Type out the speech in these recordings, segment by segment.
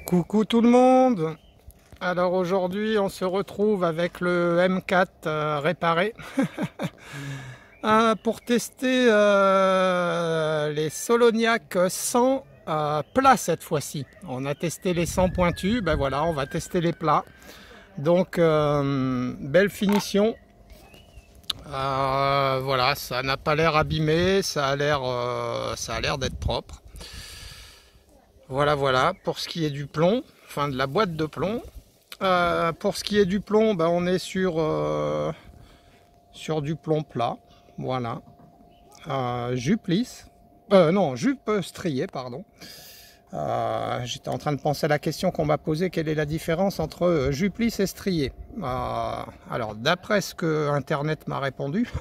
Coucou tout le monde. Alors aujourd'hui on se retrouve avec le M4 réparé pour tester les Soloniac 100 plats cette fois-ci. On a testé les 100 pointus, ben voilà, on va tester les plats. Donc belle finition. Voilà, ça n'a pas l'air abîmé, ça a l'air d'être propre. Voilà pour ce qui est du plomb, enfin de la boîte de plomb. Pour ce qui est du plomb, ben on est sur du plomb plat, voilà. Jupe lisse, non, jupe striée, pardon. J'étais en train de penser à la question qu'on m'a posée, quelle est la différence entre jupe lisse et striée. Alors d'après ce que Internet m'a répondu,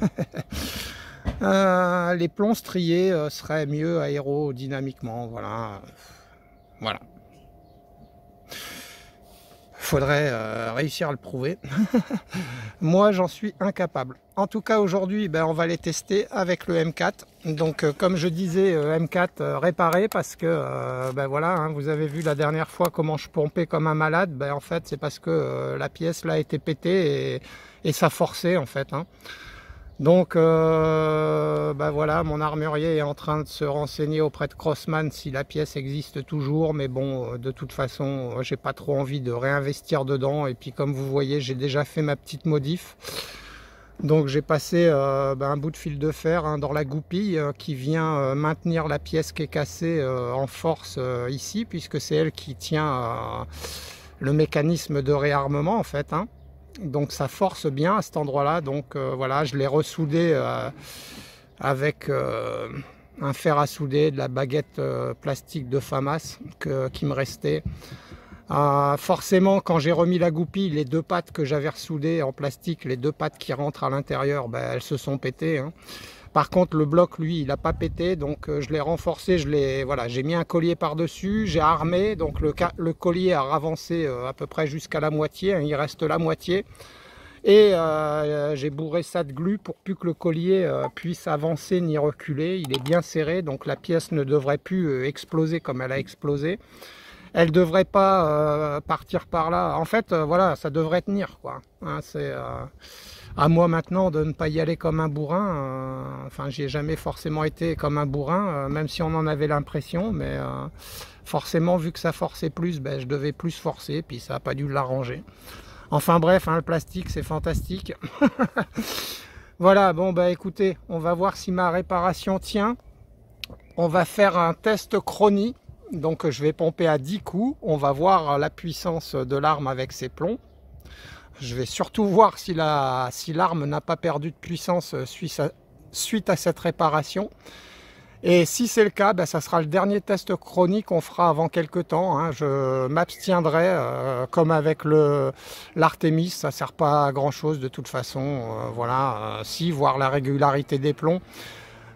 les plombs striés seraient mieux aérodynamiquement, voilà. Faudrait réussir à le prouver. Moi j'en suis incapable. En tout cas aujourd'hui on va les tester avec le M4. Donc comme je disais, M4 réparé parce que voilà, hein, vous avez vu la dernière fois comment je pompais comme un malade. En fait c'est parce que la pièce là a été pétée et ça forçait en fait, hein. Donc voilà, mon armurier est en train de se renseigner auprès de Crossman si la pièce existe toujours, mais bon, de toute façon j'ai pas trop envie de réinvestir dedans, et puis comme vous voyez j'ai déjà fait ma petite modif. Donc j'ai passé un bout de fil de fer, hein, dans la goupille qui vient maintenir la pièce qui est cassée en force ici, puisque c'est elle qui tient le mécanisme de réarmement en fait, hein. Donc ça force bien à cet endroit là. Donc voilà, je l'ai ressoudé avec un fer à souder, de la baguette plastique de Famas qui me restait. Forcément quand j'ai remis la goupille, les deux pattes que j'avais ressoudées en plastique, les deux pattes qui rentrent à l'intérieur, elles se sont pétées, hein. Par contre le bloc lui il n'a pas pété, donc je l'ai renforcé, j'ai mis un collier par dessus, j'ai armé, donc le collier a avancé à peu près jusqu'à la moitié, hein, il reste la moitié, et j'ai bourré ça de glu pour plus que le collier puisse avancer ni reculer. Il est bien serré, donc la pièce ne devrait plus exploser comme elle a explosé. Elle devrait pas partir par là. En fait, voilà, ça devrait tenir, quoi, hein. C'est à moi maintenant de ne pas y aller comme un bourrin. Enfin, j'y ai jamais forcément été comme un bourrin, même si on en avait l'impression, mais forcément, vu que ça forçait plus, je devais plus forcer, puis ça n'a pas dû l'arranger. Enfin bref, hein, le plastique, c'est fantastique. Voilà, bon, écoutez, on va voir si ma réparation tient. On va faire un test chronie. Donc je vais pomper à 10 coups, on va voir la puissance de l'arme avec ses plombs. Je vais surtout voir si l'arme n'a pas perdu de puissance suite à cette réparation. Et si c'est le cas, ça sera le dernier test chronique qu'on fera avant quelques temps, hein. Je m'abstiendrai, comme avec l'Artemis, ça ne sert pas à grand chose de toute façon. Voilà, si, voir la régularité des plombs.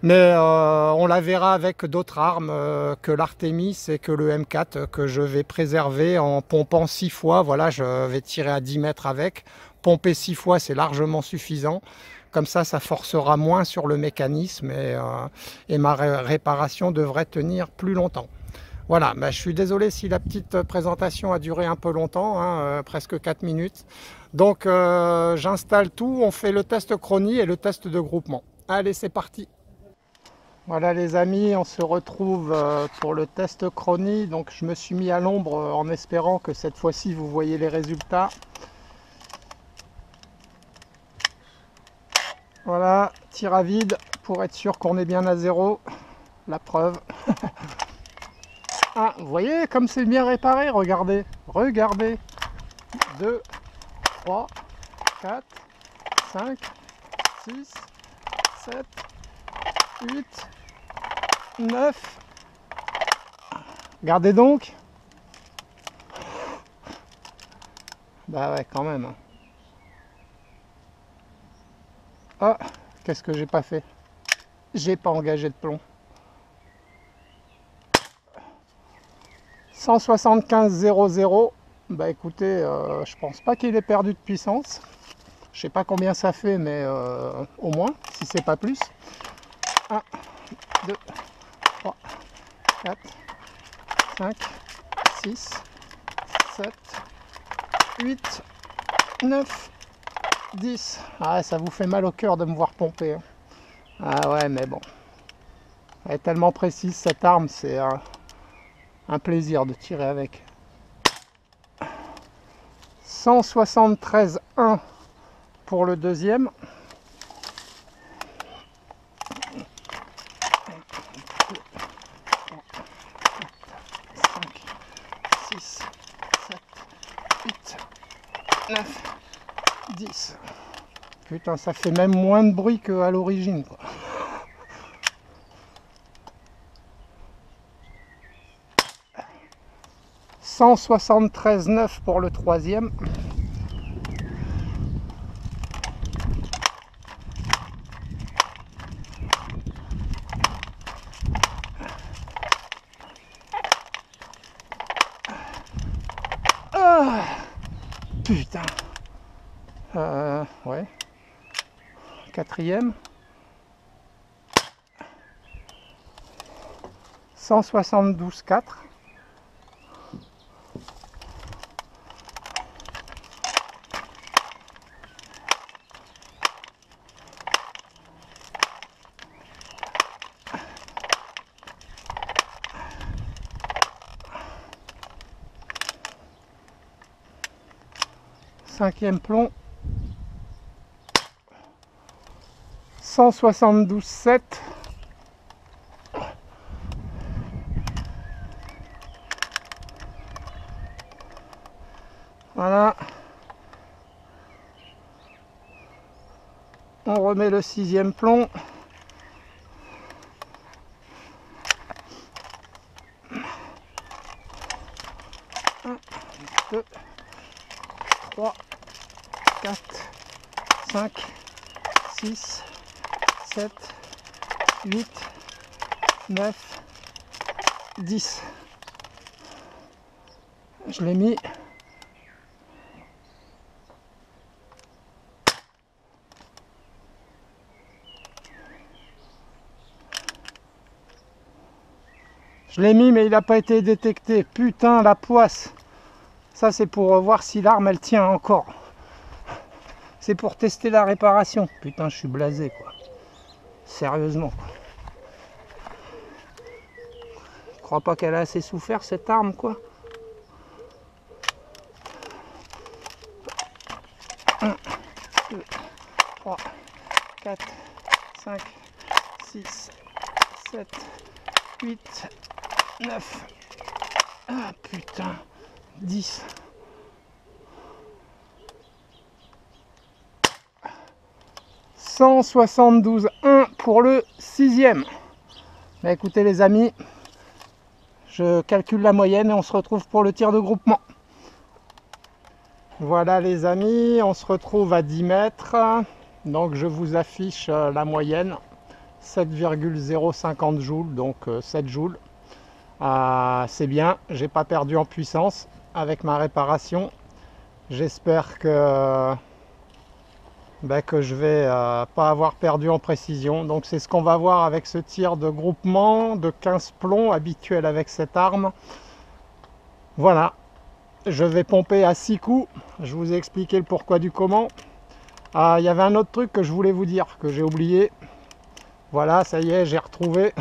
Mais on la verra avec d'autres armes que l'Artemis et que le M4 que je vais préserver en pompant 6 fois. Voilà, je vais tirer à 10 mètres avec. Pomper 6 fois, c'est largement suffisant. Comme ça forcera moins sur le mécanisme et ma réparation devrait tenir plus longtemps. Voilà, je suis désolé si la petite présentation a duré un peu longtemps, hein, presque 4 minutes. Donc j'installe tout, on fait le test chronie et le test de groupement. Allez, c'est parti! Voilà les amis, on se retrouve pour le test chronie. Donc je me suis mis à l'ombre en espérant que cette fois-ci vous voyez les résultats. Voilà, tir à vide pour être sûr qu'on est bien à zéro. La preuve. Ah, vous voyez comme c'est bien réparé, regardez. Regardez. 2, 3, 4, 5, 6, 7, 8, 9. Regardez donc. Ouais, quand même. Ah, qu'est-ce que j'ai pas fait? J'ai pas engagé de plomb. 175,00. Écoutez, je pense pas qu'il ait perdu de puissance. Je sais pas combien ça fait, mais au moins, si c'est pas plus. 1, 2, 3, 4, 5, 6, 7, 8, 9, 10. Ah, ça vous fait mal au cœur de me voir pomper. Hein. Ah ouais, mais bon. Elle est tellement précise cette arme, c'est un plaisir de tirer avec. 173,1 pour le deuxième. 6, 7, 8, 9, 10. Putain, ça fait même moins de bruit qu'à l'origine. 173,9 pour le troisième. Ah, putain. Ouais. Quatrième. 172,4. Cinquième plomb. 172,7. Voilà. On remet le sixième plomb. Un, 2, 3, 4, 5, 6, 7, 8, 9, 10. Je l'ai mis. Je l'ai mis mais il n'a pas été détecté. Putain, la poisse. Ça c'est pour voir si l'arme elle tient encore. C'est pour tester la réparation. Putain, je suis blasé quoi. Sérieusement. Je crois pas qu'elle a assez souffert cette arme quoi. 1, 2, 3, 4, 5, 6, 7, 8, 9. Ah putain. 10. 172,1 pour le sixième. Bah écoutez les amis, je calcule la moyenne et on se retrouve pour le tir de groupement. Voilà les amis, on se retrouve à 10 mètres. Donc je vous affiche la moyenne. 7,050 joules, donc 7 joules. C'est bien, j'ai pas perdu en puissance avec ma réparation. J'espère que je vais pas avoir perdu en précision. Donc c'est ce qu'on va voir avec ce tir de groupement de 15 plombs habituel avec cette arme. Voilà, je vais pomper à 6 coups. Je vous ai expliqué le pourquoi du comment. Il y avait un autre truc que je voulais vous dire que j'ai oublié. Voilà, ça y est, j'ai retrouvé.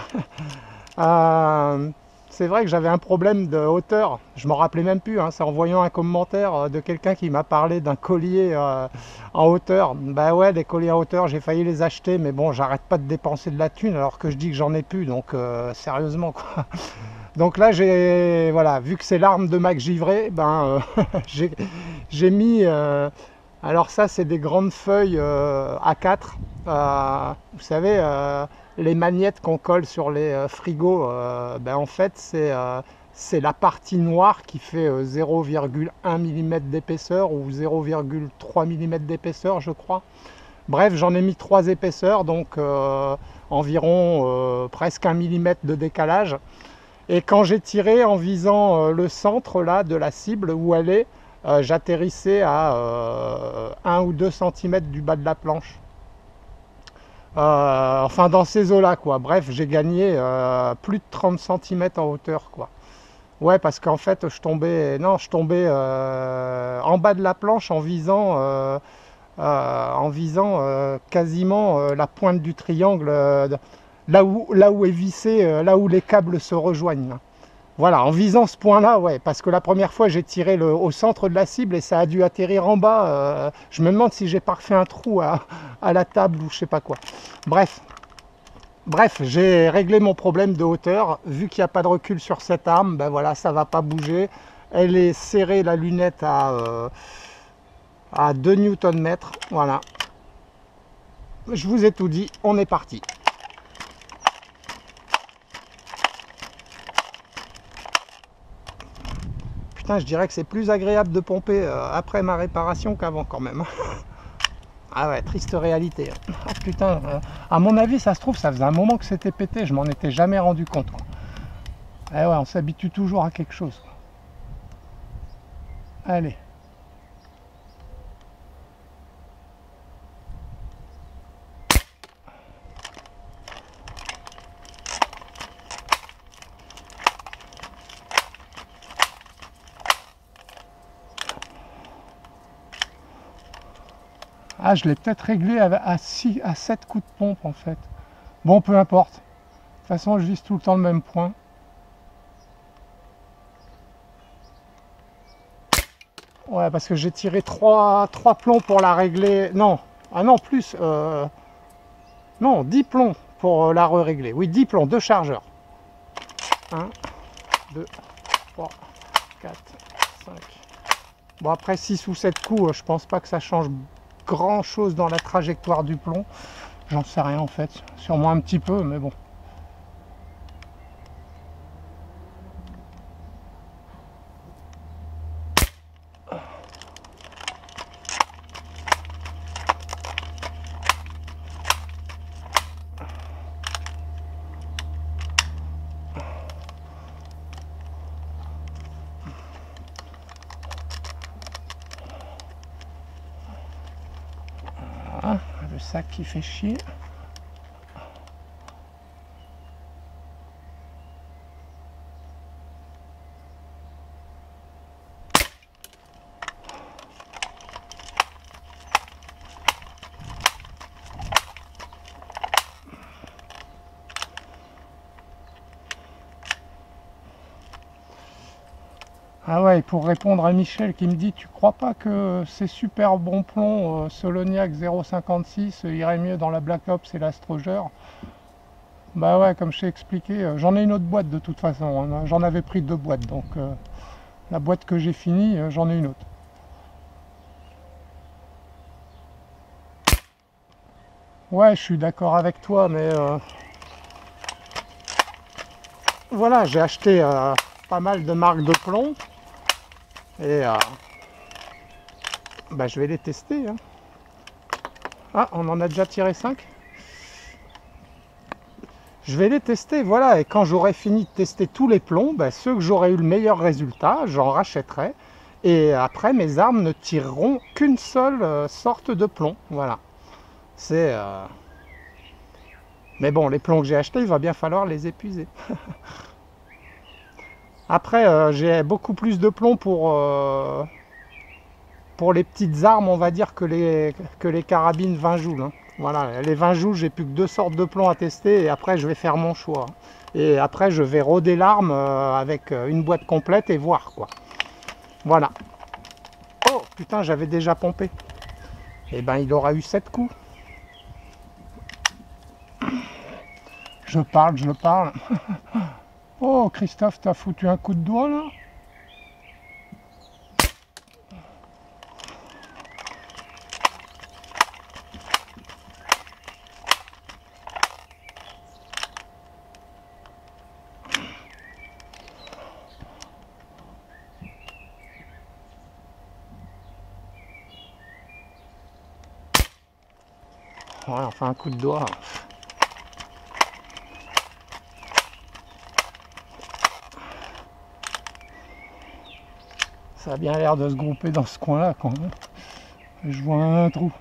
C'est vrai que j'avais un problème de hauteur, je m'en rappelais même plus, hein. C'est en voyant un commentaire de quelqu'un qui m'a parlé d'un collier en hauteur. Bah ouais, les colliers en hauteur, j'ai failli les acheter, mais bon, j'arrête pas de dépenser de la thune alors que je dis que j'en ai plus, donc sérieusement quoi. Donc là, voilà, vu que c'est l'arme de Mac Givré, j'ai mis, alors ça c'est des grandes feuilles A4, vous savez, les magnettes qu'on colle sur les frigos, en fait c'est la partie noire qui fait 0,1 mm d'épaisseur ou 0,3 mm d'épaisseur je crois. Bref, j'en ai mis 3 épaisseurs, donc environ presque 1 mm de décalage. Et quand j'ai tiré en visant le centre là de la cible où elle est, j'atterrissais à 1 ou 2 cm du bas de la planche. Enfin dans ces eaux là quoi. Bref, j'ai gagné plus de 30 cm en hauteur quoi. Ouais, parce qu'en fait, je tombais, non, je tombais en bas de la planche en visant quasiment la pointe du triangle, là où est vissé, là où les câbles se rejoignent. Voilà, en visant ce point-là, ouais, parce que la première fois, j'ai tiré au centre de la cible et ça a dû atterrir en bas. Je me demande si j'ai pas refait un trou à la table ou je sais pas quoi. Bref, j'ai réglé mon problème de hauteur. Vu qu'il n'y a pas de recul sur cette arme, ben voilà, ça va pas bouger. Elle est serrée, la lunette, à 2 Nm. Voilà, je vous ai tout dit, on est parti. Putain, je dirais que c'est plus agréable de pomper après ma réparation qu'avant quand même. Ah ouais, triste réalité. Ah putain, à mon avis, ça se trouve, ça faisait un moment que c'était pété, je m'en étais jamais rendu compte, quoi. Eh ouais, on s'habitue toujours à quelque chose, quoi. Allez. Ah, je l'ai peut-être réglé à 7 coups de pompe en fait. Bon, peu importe. De toute façon, je vise tout le temps le même point. Ouais, parce que j'ai tiré 3 plombs pour la régler. Non, ah non, plus. Non, 10 plombs pour la régler. Oui, 10 plombs, 2 chargeurs. 1, 2, 3, 4, 5. Bon, après 6 ou 7 coups, je pense pas que ça change grand chose dans la trajectoire du plomb. J'en sais rien en fait. Sûrement un petit peu, mais bon. Voilà, le sac qui fait chier. Ah ouais, pour répondre à Michel qui me dit tu crois pas que ces super bons plombs Soloniac 0,56 irait mieux dans la Black Ops et l'Astroger? Bah ouais, comme je t'ai expliqué, j'en ai une autre boîte de toute façon, hein. J'en avais pris 2 boîtes, donc la boîte que j'ai finie, j'en ai une autre. Ouais, je suis d'accord avec toi, mais voilà, j'ai acheté pas mal de marques de plomb et bah, je vais les tester, hein. Ah, on en a déjà tiré 5. Je vais les tester, voilà, et quand j'aurai fini de tester tous les plombs, ben, ceux que j'aurai eu le meilleur résultat, j'en rachèterai. Et après, mes armes ne tireront qu'une seule sorte de plomb. Voilà. C'est. Mais bon, les plombs que j'ai achetés, il va bien falloir les épuiser. Après, j'ai beaucoup plus de plomb pour les petites armes, on va dire, que les carabines 20 joules, hein. Voilà, les 20 joules, j'ai plus que 2 sortes de plomb à tester et après, je vais faire mon choix. Et après, je vais roder l'arme avec une boîte complète et voir, quoi. Voilà. Oh, putain, j'avais déjà pompé. Eh ben, il aura eu 7 coups. Je parle, je parle. Oh, Christophe, t'as foutu un coup de doigt, là? Ouais, enfin, un coup de doigt. Ça a bien l'air de se grouper dans ce coin-là, quand même. Je vois un trou.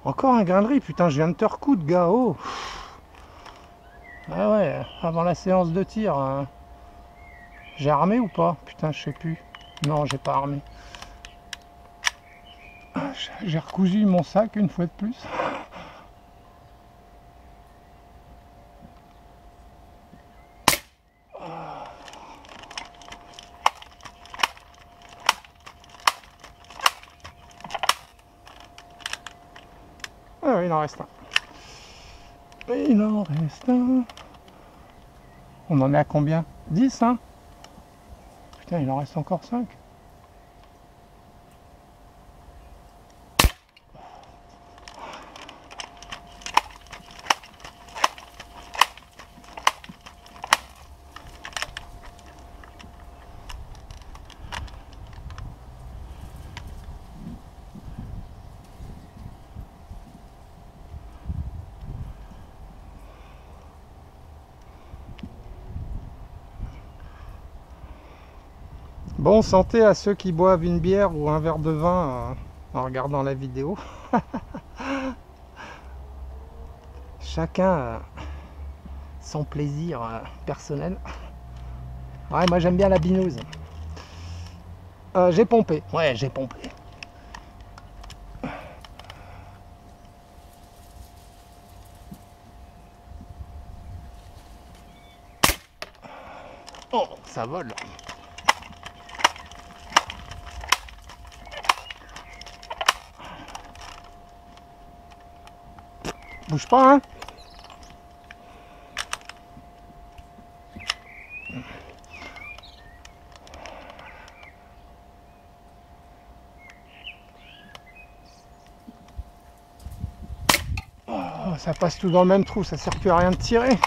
Encore un grain de riz, putain, je viens de te recoudre, gars. Oh. Ah ouais, avant la séance de tir, hein. J'ai armé ou pas? Putain, je sais plus. Non, j'ai pas armé. J'ai recousu mon sac une fois de plus. Ah oui, il en reste un. Il en reste un. On en est à combien? 10, hein? Putain, il en reste encore 5. Bon, santé à ceux qui boivent une bière ou un verre de vin en regardant la vidéo. Chacun son plaisir personnel. Ouais, moi j'aime bien la binouse. J'ai pompé. Ouais, j'ai pompé. Oh, ça vole. Bouge pas, hein. Oh, ça passe tout dans le même trou, ça sert plus à rien de tirer.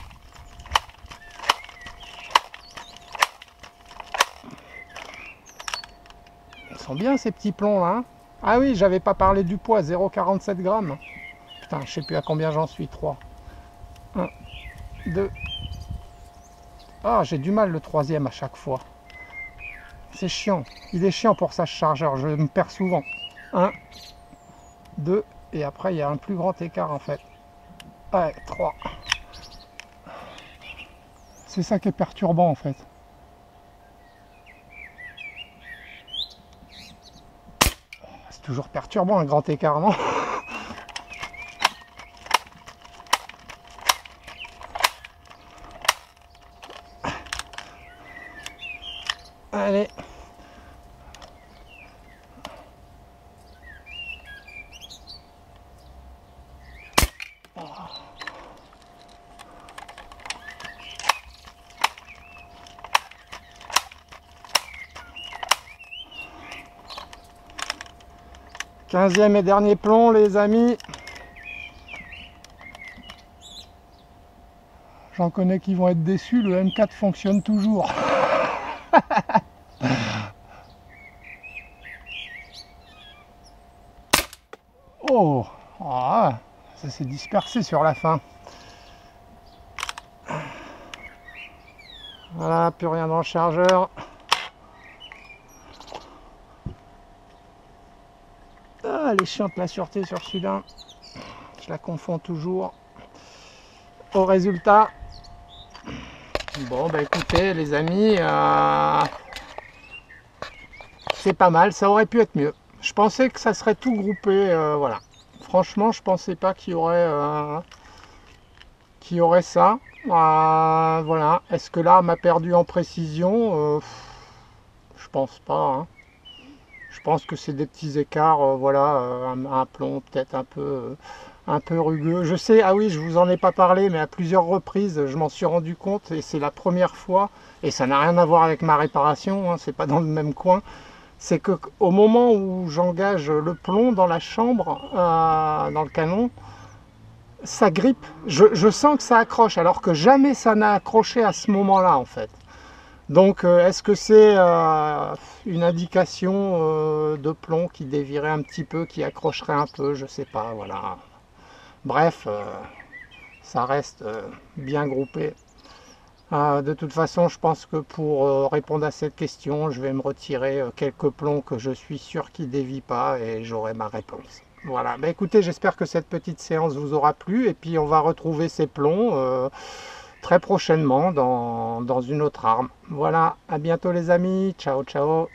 Ils sont bien ces petits plombs là, hein. Ah oui, j'avais pas parlé du poids, 0,47 grammes. Putain, je sais plus à combien j'en suis, 3. 1, 2. Ah, j'ai du mal le troisième à chaque fois. C'est chiant. Il est chiant pour sa chargeur, je me perds souvent. 1, 2, et après il y a un plus grand écart en fait. Ouais, 3. C'est ça qui est perturbant en fait. C'est toujours perturbant un grand écart, non? Allez. Quinzième et dernier plomb, les amis. J'en connais qui vont être déçus, le M4 fonctionne toujours. Oh, ah, ça s'est dispersé sur la fin. Voilà, plus rien dans le chargeur. Ah, elle est chiante la sûreté sur celui-là. Je la confonds toujours. Au résultat, bon bah écoutez les amis, c'est pas mal, ça aurait pu être mieux. Je pensais que ça serait tout groupé, voilà. Franchement, je pensais pas qu'il y aurait ça. Voilà. Est-ce que là, m'a perdu en précision? Je pense pas, hein. Je pense que c'est des petits écarts, voilà, un plomb peut-être un peu rugueux. Je sais, ah oui, je vous en ai pas parlé, mais à plusieurs reprises, je m'en suis rendu compte, et c'est la première fois, et ça n'a rien à voir avec ma réparation, hein, c'est pas dans le même coin. C'est que au moment où j'engage le plomb dans la chambre, dans le canon, ça grippe. Je sens que ça accroche, alors que jamais ça n'a accroché à ce moment-là, en fait. Donc, est-ce que c'est une indication de plomb qui dévierait un petit peu, qui accrocherait un peu? Je sais pas, voilà. Bref, ça reste bien groupé. De toute façon, je pense que pour répondre à cette question, je vais me retirer quelques plombs que je suis sûr qui ne dévient pas et j'aurai ma réponse. Voilà, bah écoutez, j'espère que cette petite séance vous aura plu, et puis on va retrouver ces plombs très prochainement dans une autre arme. Voilà, à bientôt les amis, ciao ciao.